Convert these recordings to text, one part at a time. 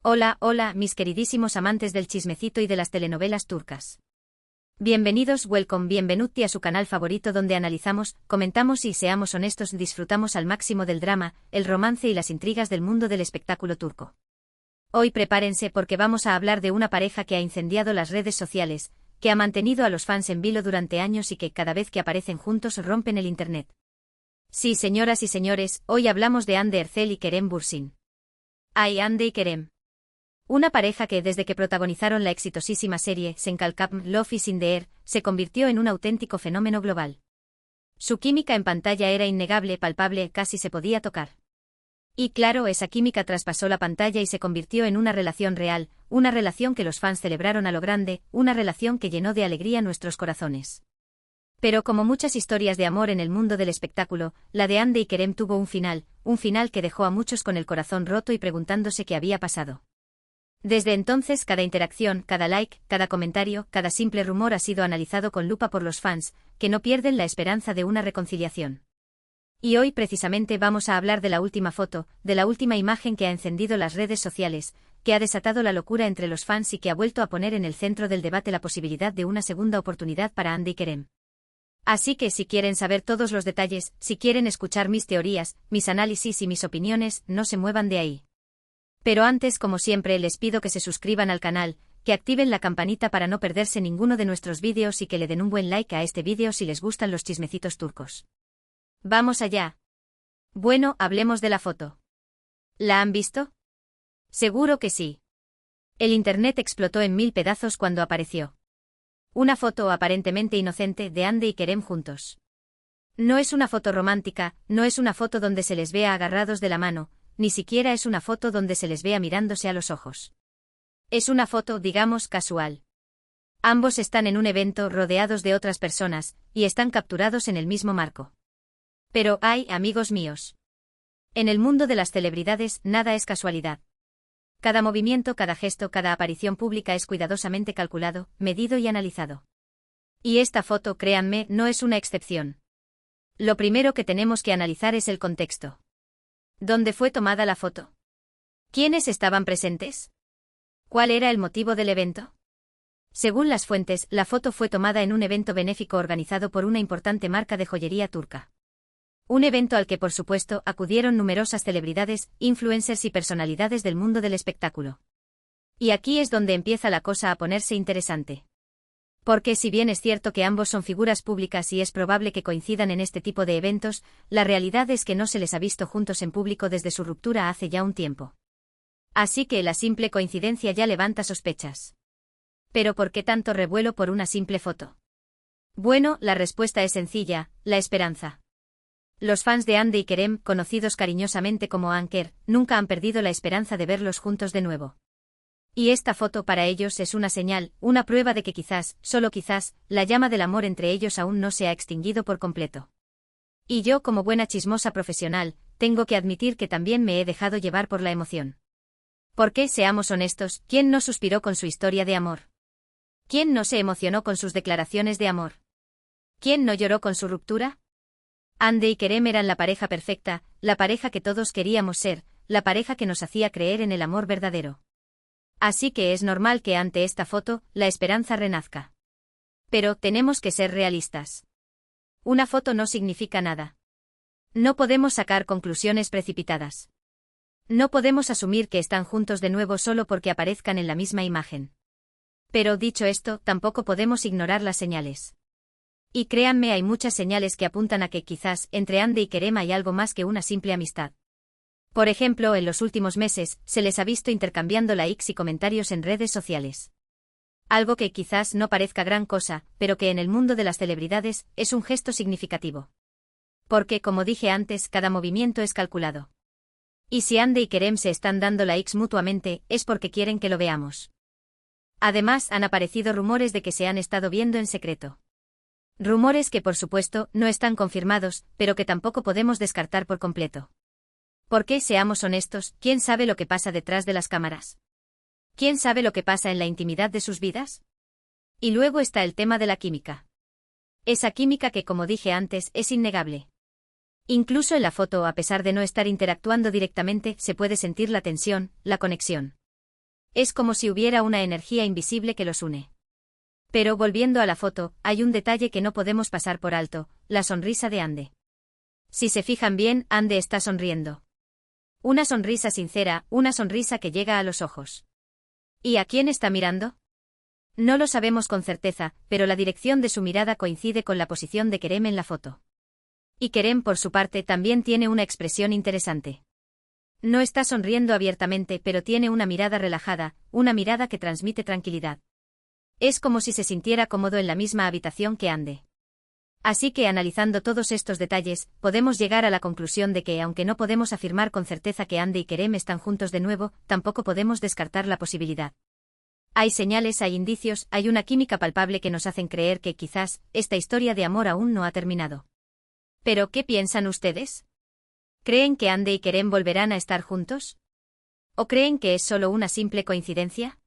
Hola, hola, mis queridísimos amantes del chismecito y de las telenovelas turcas. Bienvenidos, bienvenuti a su canal favorito donde analizamos, comentamos y, seamos honestos, disfrutamos al máximo del drama, el romance y las intrigas del mundo del espectáculo turco. Hoy prepárense porque vamos a hablar de una pareja que ha incendiado las redes sociales, que ha mantenido a los fans en vilo durante años y que cada vez que aparecen juntos rompen el internet. Sí, señoras y señores, hoy hablamos de Hande Erçel y Kerem Bürsin. Ay, Hande y Kerem. Una pareja que desde que protagonizaron la exitosísima serie Senkalkam Love is in the Air, se convirtió en un auténtico fenómeno global. Su química en pantalla era innegable, palpable, casi se podía tocar. Y claro, esa química traspasó la pantalla y se convirtió en una relación real, una relación que los fans celebraron a lo grande, una relación que llenó de alegría nuestros corazones. Pero como muchas historias de amor en el mundo del espectáculo, la de Hande y Kerem tuvo un final que dejó a muchos con el corazón roto y preguntándose qué había pasado. Desde entonces cada interacción, cada like, cada comentario, cada simple rumor ha sido analizado con lupa por los fans, que no pierden la esperanza de una reconciliación. Y hoy precisamente vamos a hablar de la última foto, de la última imagen que ha encendido las redes sociales, que ha desatado la locura entre los fans y que ha vuelto a poner en el centro del debate la posibilidad de una segunda oportunidad para Hande y Kerem. Así que si quieren saber todos los detalles, si quieren escuchar mis teorías, mis análisis y mis opiniones, no se muevan de ahí. Pero antes, como siempre, les pido que se suscriban al canal, que activen la campanita para no perderse ninguno de nuestros vídeos y que le den un buen like a este vídeo si les gustan los chismecitos turcos. ¡Vamos allá! Bueno, hablemos de la foto. ¿La han visto? Seguro que sí. El internet explotó en 1000 pedazos cuando apareció. Una foto aparentemente inocente de Hande y Kerem juntos. No es una foto romántica, no es una foto donde se les vea agarrados de la mano, ni siquiera es una foto donde se les vea mirándose a los ojos. Es una foto, digamos, casual. Ambos están en un evento rodeados de otras personas, y están capturados en el mismo marco. Pero, ay, amigos míos. En el mundo de las celebridades, nada es casualidad. Cada movimiento, cada gesto, cada aparición pública es cuidadosamente calculado, medido y analizado. Y esta foto, créanme, no es una excepción. Lo primero que tenemos que analizar es el contexto. ¿Dónde fue tomada la foto? ¿Quiénes estaban presentes? ¿Cuál era el motivo del evento? Según las fuentes, la foto fue tomada en un evento benéfico organizado por una importante marca de joyería turca. Un evento al que, por supuesto, acudieron numerosas celebridades, influencers y personalidades del mundo del espectáculo. Y aquí es donde empieza la cosa a ponerse interesante. Porque si bien es cierto que ambos son figuras públicas y es probable que coincidan en este tipo de eventos, la realidad es que no se les ha visto juntos en público desde su ruptura hace ya un tiempo. Así que la simple coincidencia ya levanta sospechas. ¿Pero por qué tanto revuelo por una simple foto? Bueno, la respuesta es sencilla, la esperanza. Los fans de Hande y Kerem, conocidos cariñosamente como Anker, nunca han perdido la esperanza de verlos juntos de nuevo. Y esta foto para ellos es una señal, una prueba de que quizás, solo quizás, la llama del amor entre ellos aún no se ha extinguido por completo. Y yo, como buena chismosa profesional, tengo que admitir que también me he dejado llevar por la emoción. Porque, seamos honestos, ¿quién no suspiró con su historia de amor? ¿Quién no se emocionó con sus declaraciones de amor? ¿Quién no lloró con su ruptura? Hande y Kerem eran la pareja perfecta, la pareja que todos queríamos ser, la pareja que nos hacía creer en el amor verdadero. Así que es normal que ante esta foto, la esperanza renazca. Pero tenemos que ser realistas. Una foto no significa nada. No podemos sacar conclusiones precipitadas. No podemos asumir que están juntos de nuevo solo porque aparezcan en la misma imagen. Pero dicho esto, tampoco podemos ignorar las señales. Y créanme, hay muchas señales que apuntan a que quizás entre Hande y Kerem hay algo más que una simple amistad. Por ejemplo, en los últimos meses, se les ha visto intercambiando likes y comentarios en redes sociales. Algo que quizás no parezca gran cosa, pero que en el mundo de las celebridades es un gesto significativo. Porque, como dije antes, cada movimiento es calculado. Y si Hande y Kerem se están dando likes mutuamente, es porque quieren que lo veamos. Además, han aparecido rumores de que se han estado viendo en secreto. Rumores que, por supuesto, no están confirmados, pero que tampoco podemos descartar por completo. Porque, seamos honestos, ¿quién sabe lo que pasa detrás de las cámaras? ¿Quién sabe lo que pasa en la intimidad de sus vidas? Y luego está el tema de la química. Esa química que, como dije antes, es innegable. Incluso en la foto, a pesar de no estar interactuando directamente, se puede sentir la tensión, la conexión. Es como si hubiera una energía invisible que los une. Pero volviendo a la foto, hay un detalle que no podemos pasar por alto, la sonrisa de Ande. Si se fijan bien, Ande está sonriendo. Una sonrisa sincera, una sonrisa que llega a los ojos. ¿Y a quién está mirando? No lo sabemos con certeza, pero la dirección de su mirada coincide con la posición de Kerem en la foto. Y Kerem, por su parte, también tiene una expresión interesante. No está sonriendo abiertamente, pero tiene una mirada relajada, una mirada que transmite tranquilidad. Es como si se sintiera cómodo en la misma habitación que Ande. Así que analizando todos estos detalles, podemos llegar a la conclusión de que, aunque no podemos afirmar con certeza que Ande y Kerem están juntos de nuevo, tampoco podemos descartar la posibilidad. Hay señales, hay indicios, hay una química palpable que nos hacen creer que quizás esta historia de amor aún no ha terminado. ¿Pero qué piensan ustedes? ¿Creen que Ande y Kerem volverán a estar juntos? ¿O creen que es solo una simple coincidencia?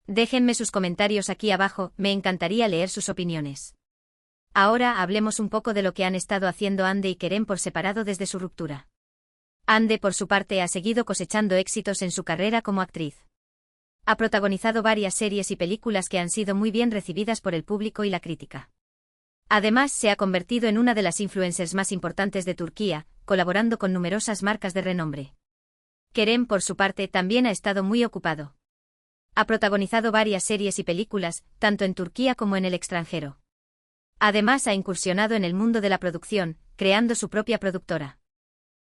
Déjenme sus comentarios aquí abajo, me encantaría leer sus opiniones. Ahora hablemos un poco de lo que han estado haciendo Ande y Kerem por separado desde su ruptura. Ande, por su parte, ha seguido cosechando éxitos en su carrera como actriz. Ha protagonizado varias series y películas que han sido muy bien recibidas por el público y la crítica. Además, se ha convertido en una de las influencers más importantes de Turquía, colaborando con numerosas marcas de renombre. Kerem, por su parte, también ha estado muy ocupado. Ha protagonizado varias series y películas, tanto en Turquía como en el extranjero. Además, ha incursionado en el mundo de la producción, creando su propia productora.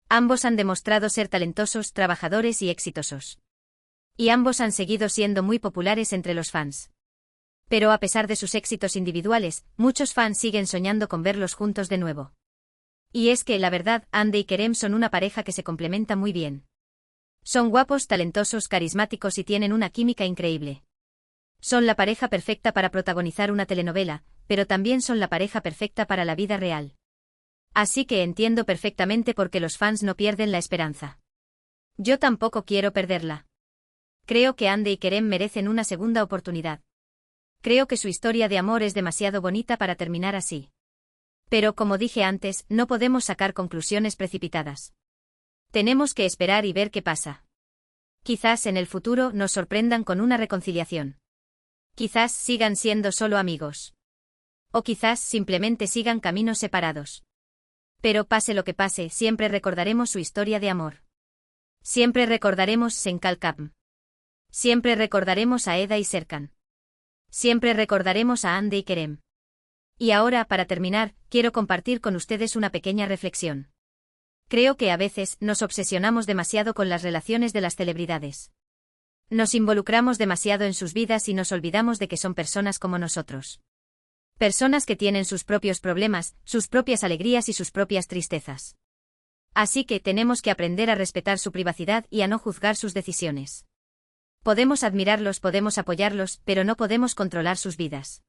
Ambos han demostrado ser talentosos, trabajadores y exitosos. Y ambos han seguido siendo muy populares entre los fans. Pero a pesar de sus éxitos individuales, muchos fans siguen soñando con verlos juntos de nuevo. Y es que, la verdad, Ande y Kerem son una pareja que se complementa muy bien. Son guapos, talentosos, carismáticos y tienen una química increíble. Son la pareja perfecta para protagonizar una telenovela, pero también son la pareja perfecta para la vida real. Así que entiendo perfectamente por qué los fans no pierden la esperanza. Yo tampoco quiero perderla. Creo que Ande y Kerem merecen una segunda oportunidad. Creo que su historia de amor es demasiado bonita para terminar así. Pero como dije antes, no podemos sacar conclusiones precipitadas. Tenemos que esperar y ver qué pasa. Quizás en el futuro nos sorprendan con una reconciliación. Quizás sigan siendo solo amigos. O quizás simplemente sigan caminos separados. Pero pase lo que pase, siempre recordaremos su historia de amor. Siempre recordaremos Senkalkapm. Siempre recordaremos a Eda y Serkan. Siempre recordaremos a Ande y Kerem. Y ahora, para terminar, quiero compartir con ustedes una pequeña reflexión. Creo que a veces nos obsesionamos demasiado con las relaciones de las celebridades. Nos involucramos demasiado en sus vidas y nos olvidamos de que son personas como nosotros. Personas que tienen sus propios problemas, sus propias alegrías y sus propias tristezas. Así que tenemos que aprender a respetar su privacidad y a no juzgar sus decisiones. Podemos admirarlos, podemos apoyarlos, pero no podemos controlar sus vidas.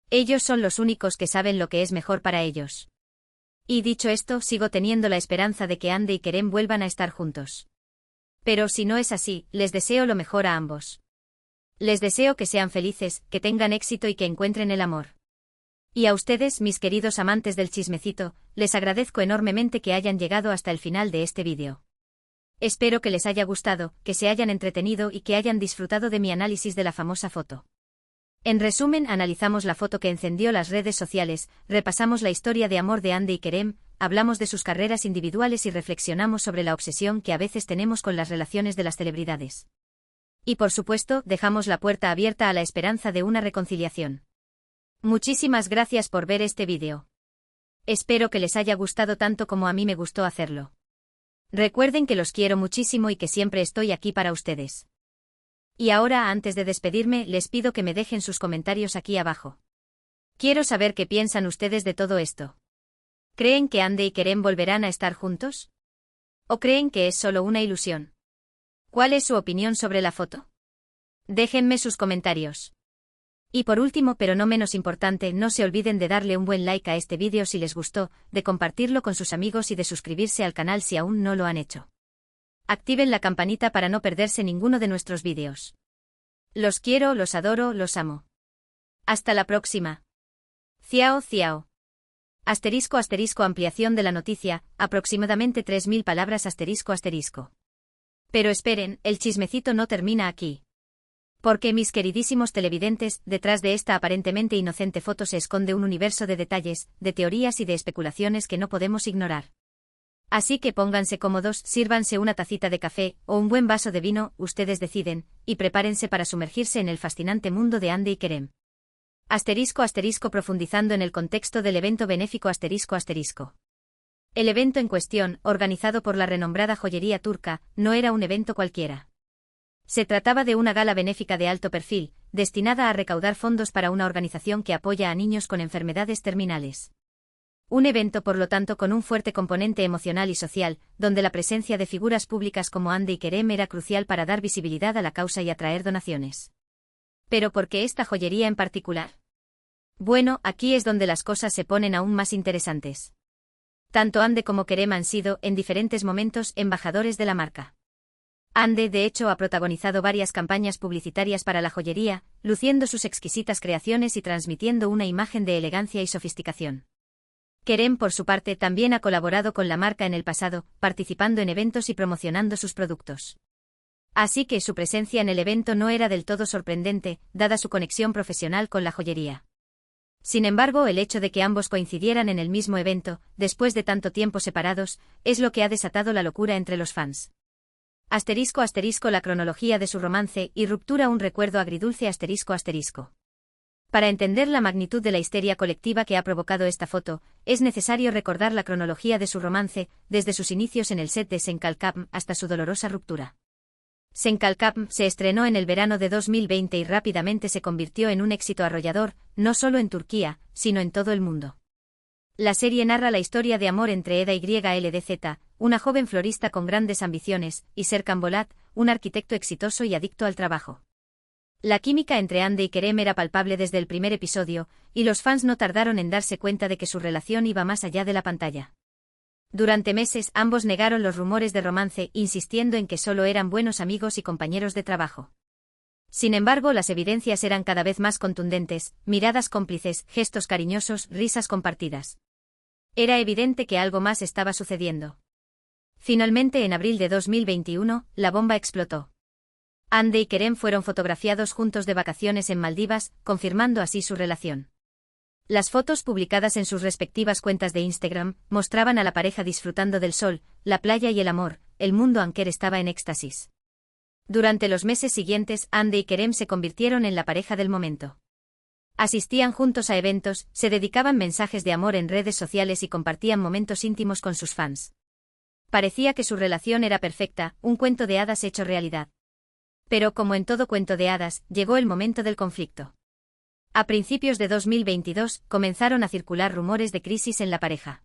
Ellos son los únicos que saben lo que es mejor para ellos. Y dicho esto, sigo teniendo la esperanza de que Ande y Kerem vuelvan a estar juntos. Pero si no es así, les deseo lo mejor a ambos. Les deseo que sean felices, que tengan éxito y que encuentren el amor. Y a ustedes, mis queridos amantes del chismecito, les agradezco enormemente que hayan llegado hasta el final de este vídeo. Espero que les haya gustado, que se hayan entretenido y que hayan disfrutado de mi análisis de la famosa foto. En resumen, analizamos la foto que encendió las redes sociales, repasamos la historia de amor de Ande y Kerem, hablamos de sus carreras individuales y reflexionamos sobre la obsesión que a veces tenemos con las relaciones de las celebridades. Y por supuesto, dejamos la puerta abierta a la esperanza de una reconciliación. Muchísimas gracias por ver este vídeo. Espero que les haya gustado tanto como a mí me gustó hacerlo. Recuerden que los quiero muchísimo y que siempre estoy aquí para ustedes. Y ahora, antes de despedirme, les pido que me dejen sus comentarios aquí abajo. Quiero saber qué piensan ustedes de todo esto. ¿Creen que Ande y Kerem volverán a estar juntos? ¿O creen que es solo una ilusión? ¿Cuál es su opinión sobre la foto? Déjenme sus comentarios. Y por último, pero no menos importante, no se olviden de darle un buen like a este vídeo si les gustó, de compartirlo con sus amigos y de suscribirse al canal si aún no lo han hecho. Activen la campanita para no perderse ninguno de nuestros vídeos. Los quiero, los adoro, los amo. Hasta la próxima. Ciao, ciao. Asterisco, asterisco, ampliación de la noticia, aproximadamente 3000 palabras, asterisco, asterisco. Pero esperen, el chismecito no termina aquí. Porque, mis queridísimos televidentes, detrás de esta aparentemente inocente foto se esconde un universo de detalles, de teorías y de especulaciones que no podemos ignorar. Así que pónganse cómodos, sírvanse una tacita de café o un buen vaso de vino, ustedes deciden, y prepárense para sumergirse en el fascinante mundo de Hande y Kerem. Profundizando en el contexto del evento benéfico ***. El evento en cuestión, organizado por la renombrada joyería turca, no era un evento cualquiera. Se trataba de una gala benéfica de alto perfil, destinada a recaudar fondos para una organización que apoya a niños con enfermedades terminales. Un evento, por lo tanto, con un fuerte componente emocional y social, donde la presencia de figuras públicas como Hande y Kerem era crucial para dar visibilidad a la causa y atraer donaciones. ¿Pero por qué esta joyería en particular? Bueno, aquí es donde las cosas se ponen aún más interesantes. Tanto Hande como Kerem han sido, en diferentes momentos, embajadores de la marca. Hande, de hecho, ha protagonizado varias campañas publicitarias para la joyería, luciendo sus exquisitas creaciones y transmitiendo una imagen de elegancia y sofisticación. Kerem, por su parte, también ha colaborado con la marca en el pasado, participando en eventos y promocionando sus productos. Así que su presencia en el evento no era del todo sorprendente, dada su conexión profesional con la joyería. Sin embargo, el hecho de que ambos coincidieran en el mismo evento, después de tanto tiempo separados, es lo que ha desatado la locura entre los fans. ***, la cronología de su romance y ruptura, un recuerdo agridulce ***. Para entender la magnitud de la histeria colectiva que ha provocado esta foto, es necesario recordar la cronología de su romance, desde sus inicios en el set de Senkalkam hasta su dolorosa ruptura. Senkalkam se estrenó en el verano de 2020 y rápidamente se convirtió en un éxito arrollador, no solo en Turquía, sino en todo el mundo. La serie narra la historia de amor entre Eda YLDZ, una joven florista con grandes ambiciones, y Serkan Bolat, un arquitecto exitoso y adicto al trabajo. La química entre Hande y Kerem era palpable desde el primer episodio, y los fans no tardaron en darse cuenta de que su relación iba más allá de la pantalla. Durante meses ambos negaron los rumores de romance, insistiendo en que solo eran buenos amigos y compañeros de trabajo. Sin embargo, las evidencias eran cada vez más contundentes, miradas cómplices, gestos cariñosos, risas compartidas. Era evidente que algo más estaba sucediendo. Finalmente, en abril de 2021, la bomba explotó. Hande y Kerem fueron fotografiados juntos de vacaciones en Maldivas, confirmando así su relación. Las fotos publicadas en sus respectivas cuentas de Instagram mostraban a la pareja disfrutando del sol, la playa y el amor. El mundo Anker estaba en éxtasis. Durante los meses siguientes, Hande y Kerem se convirtieron en la pareja del momento. Asistían juntos a eventos, se dedicaban mensajes de amor en redes sociales y compartían momentos íntimos con sus fans. Parecía que su relación era perfecta, un cuento de hadas hecho realidad. Pero como en todo cuento de hadas, llegó el momento del conflicto. A principios de 2022, comenzaron a circular rumores de crisis en la pareja.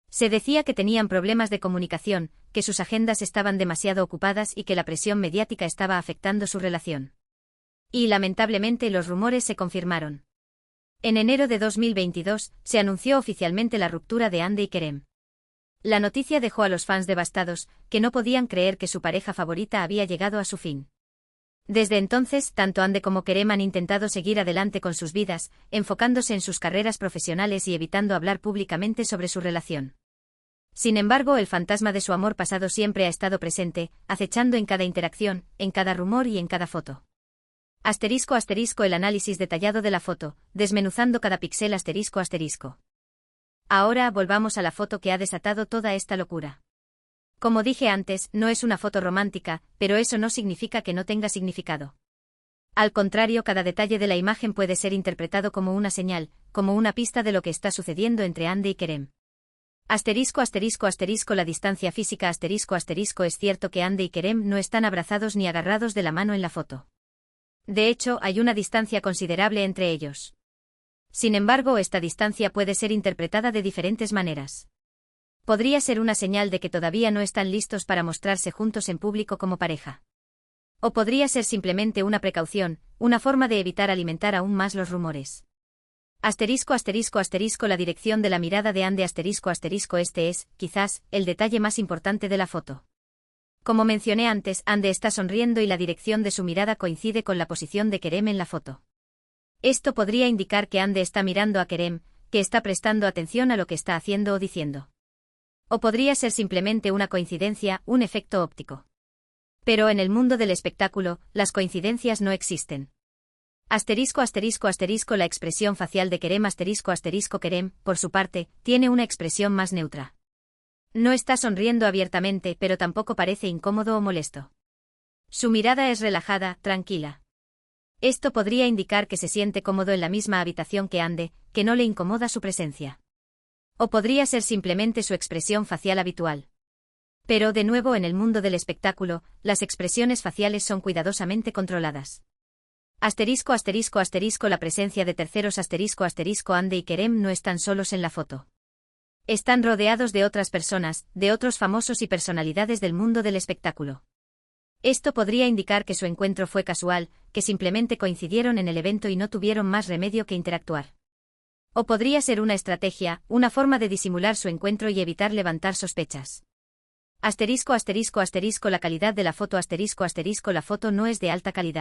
Se decía que tenían problemas de comunicación, que sus agendas estaban demasiado ocupadas y que la presión mediática estaba afectando su relación. Y lamentablemente los rumores se confirmaron. En enero de 2022, se anunció oficialmente la ruptura de Hande y Kerem. La noticia dejó a los fans devastados, que no podían creer que su pareja favorita había llegado a su fin. Desde entonces, tanto Hande como Kerem han intentado seguir adelante con sus vidas, enfocándose en sus carreras profesionales y evitando hablar públicamente sobre su relación. Sin embargo, el fantasma de su amor pasado siempre ha estado presente, acechando en cada interacción, en cada rumor y en cada foto. ***, el análisis detallado de la foto, desmenuzando cada píxel ***. Ahora volvamos a la foto que ha desatado toda esta locura. Como dije antes, no es una foto romántica, pero eso no significa que no tenga significado. Al contrario, cada detalle de la imagen puede ser interpretado como una señal, como una pista de lo que está sucediendo entre Hande y Kerem. La distancia física es cierto que Hande y Kerem no están abrazados ni agarrados de la mano en la foto. De hecho, hay una distancia considerable entre ellos. Sin embargo, esta distancia puede ser interpretada de diferentes maneras. Podría ser una señal de que todavía no están listos para mostrarse juntos en público como pareja. O podría ser simplemente una precaución, una forma de evitar alimentar aún más los rumores. La dirección de la mirada de Hande este es, quizás, el detalle más importante de la foto. Como mencioné antes, Hande está sonriendo y la dirección de su mirada coincide con la posición de Kerem en la foto. Esto podría indicar que Hande está mirando a Kerem, que está prestando atención a lo que está haciendo o diciendo. O podría ser simplemente una coincidencia, un efecto óptico. Pero en el mundo del espectáculo, las coincidencias no existen. Asterisco asterisco asterisco la expresión facial de Kerem asterisco asterisco Kerem, por su parte, tiene una expresión más neutra. No está sonriendo abiertamente, pero tampoco parece incómodo o molesto. Su mirada es relajada, tranquila. Esto podría indicar que se siente cómodo en la misma habitación que Ande, que no le incomoda su presencia. O podría ser simplemente su expresión facial habitual. Pero de nuevo en el mundo del espectáculo, las expresiones faciales son cuidadosamente controladas. Asterisco asterisco asterisco la presencia de terceros asterisco asterisco Ande y Kerem no están solos en la foto. Están rodeados de otras personas, de otros famosos y personalidades del mundo del espectáculo. Esto podría indicar que su encuentro fue casual, que simplemente coincidieron en el evento y no tuvieron más remedio que interactuar. O podría ser una estrategia, una forma de disimular su encuentro y evitar levantar sospechas. Asterisco asterisco asterisco la calidad de la foto asterisco asterisco la foto no es de alta calidad.